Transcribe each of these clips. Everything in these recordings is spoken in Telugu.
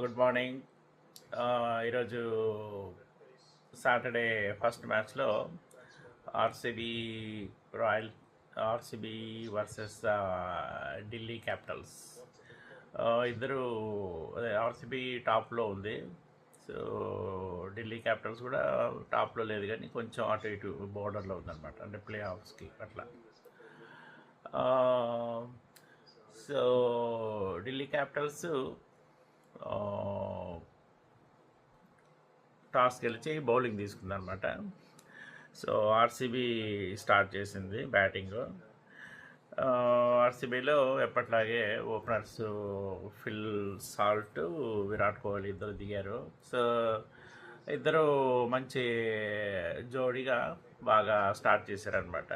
Good morning. ఈరోజు సాటర్డే ఫస్ట్ మ్యాచ్లో RCB royal RCB versus Delhi Capitals. ఇద్దరు అదే ఆర్సీబీ టాప్లో ఉంది. సో ఢిల్లీ క్యాపిటల్స్ కూడా టాప్లో లేదు, కానీ కొంచెం అటు ఇటు బోర్డర్లో ఉందన్నమాట, అంటే ప్లే ఆఫ్స్కి అట్లా. సో ఢిల్లీ క్యాపిటల్స్ టాస్ గెలిచి బౌలింగ్ తీసుకుందనమాట. సో ఆర్సీబీ స్టార్ట్ చేసింది బ్యాటింగ్. ఆర్సీబీలో ఎప్పట్లాగే openers Phil Salt, Virat Kohli ఇద్దరు దిగారు. సో ఇద్దరు మంచి జోడీగా బాగా స్టార్ట్ చేశారనమాట.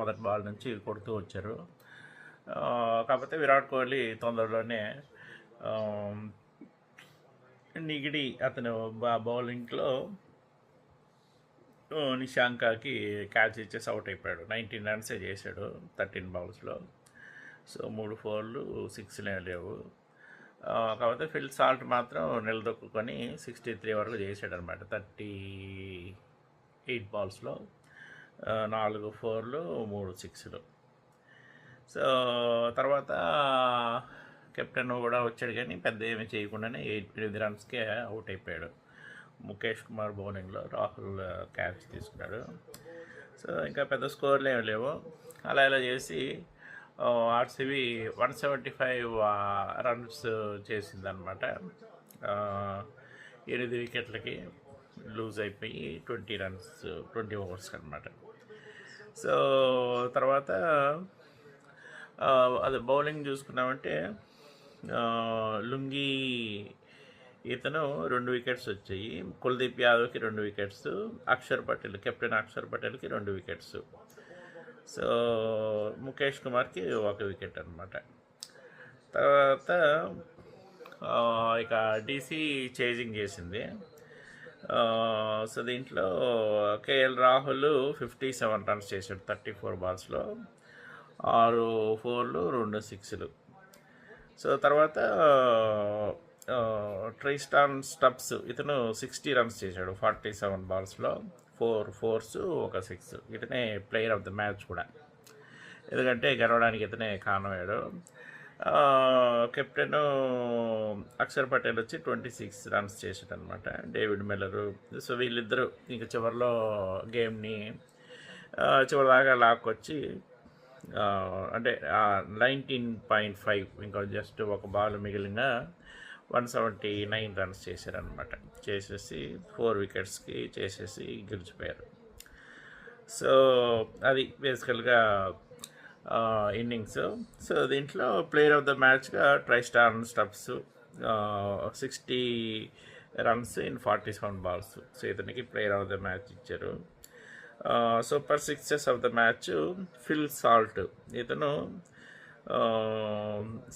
మొదటి బాల్ నుంచి కొడుతూ వచ్చారు. కాకపోతే విరాట్ కోహ్లీ తొందరలోనే నిగిడి అతను బౌలింగ్లో నిశాంకాకి క్యాచ్ ఇచ్చేసి అవుట్ అయిపోయాడు. 19 రన్సే చేశాడు 13 బాల్స్లో. సో 3 4లు 6 లేవు. కాకపోతే ఫిల్ సాల్ట్ మాత్రం నిలదొక్కుని 63 వరకు చేశాడు అనమాట. 38 బాల్స్లో 4 4లు 3 6లు. సో తర్వాత కెప్టెన్ కూడా వచ్చాడు, కానీ పెద్ద ఏమీ చేయకుండానే 8 రన్స్కే అవుట్ అయిపోయాడు. ముఖేష్ కుమార్ బౌలింగ్లో రాహుల్ క్యాచ్ తీసుకున్నాడు. సో ఇంకా పెద్ద స్కోర్లు ఏమి లేవు. అలా ఇలా చేసి ఆర్సీబీ 175 రన్స్ చేసిందనమాట. 8 వికెట్లకి లూజ్ అయిపోయి 20 ఓవర్స్కి అనమాట. సో తర్వాత అదే బౌలింగ్ చూసుకున్నామంటే లుంగి ఇతను 2 వికెట్స్ వచ్చాయి. కుల్దీప్ యాదవ్కి 2 వికెట్స్, కెప్టెన్ అక్షర్ పటేల్కి 2 వికెట్స్. సో ముఖేష్ కుమార్కి 1 వికెట్ అనమాట. తర్వాత ఇక డీసీ చేజింగ్ చేసింది. సో దీంట్లో కేఎల్ రాహుల్ 57 రన్స్ చేశాడు 34 బాల్స్లో. 6 4లు 2 6లు. సో తర్వాత ట్రైస్టాన్ స్టబ్స్ ఇతను 60 రన్స్ చేశాడు 47 బాల్స్లో. 4 4s 1 6. ఇతనే ప్లేయర్ ఆఫ్ ద మ్యాచ్ కూడా, ఎందుకంటే గెలవడానికి ఇతనే కారణమయ్యాడు. కెప్టెన్ అక్షర్ పటేల్ వచ్చి 26 రన్స్ చేశాడు అనమాట. డేవిడ్ మిల్లరు. సో వీళ్ళిద్దరూ ఇంక చివరిలో గేమ్ని చివరిదాకా లాక్కొచ్చి అంటే 19.5 ఇంకా జస్ట్ 1 బాల్ మిగిలిన 179 రన్స్ చేశారనమాట. చేసేసి 4 వికెట్స్కి చేసేసి గెలిచిపోయారు. సో అది బేసికల్గా ఇన్నింగ్స్. సో దీంట్లో ప్లేయర్ ఆఫ్ ద మ్యాచ్గా Tristan Stubbs 60 runs in 47 balls. So ఇతనికి ప్లేయర్ ఆఫ్ ద మ్యాచ్ ఇచ్చారు. Super sixes of the match Phil Salt. ఇతను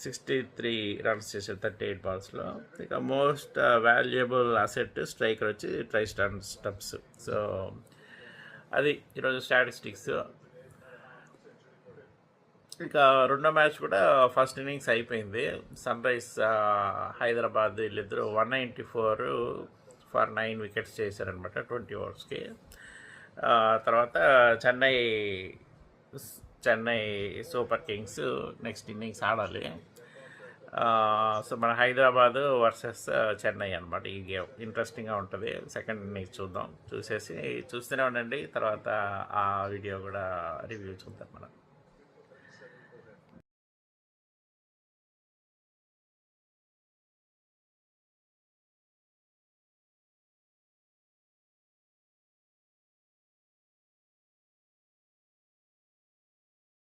63 రన్స్ చేశాడు 38 బాల్స్లో. ఇక మోస్ట్ వాల్యుయబుల్ అసెట్ స్ట్రైకర్ వచ్చి ట్రైస్టాన్ స్టబ్స్. సో అది ఈరోజు స్టాటిస్టిక్స్. ఇంకా రెండో మ్యాచ్ కూడా ఫస్ట్ ఇన్నింగ్స్ అయిపోయింది. సన్ రైజ్ హైదరాబాద్ వీళ్ళిద్దరూ 194 ఫర్ 9 వికెట్స్ చేశారనమాట 20 ఓవర్స్కి. తర్వాత Chennai super Kings next innings ఆడాలి. సో మన హైదరాబాద్ వర్సెస్ చెన్నై అనమాట ఈ గేమ్. ఇంట్రెస్టింగ్గా ఉంటుంది. సెకండ్ ఇన్నింగ్స్ చూస్తూనే ఉండండి. తర్వాత ఆ వీడియో కూడా రివ్యూ చూద్దాం మనం.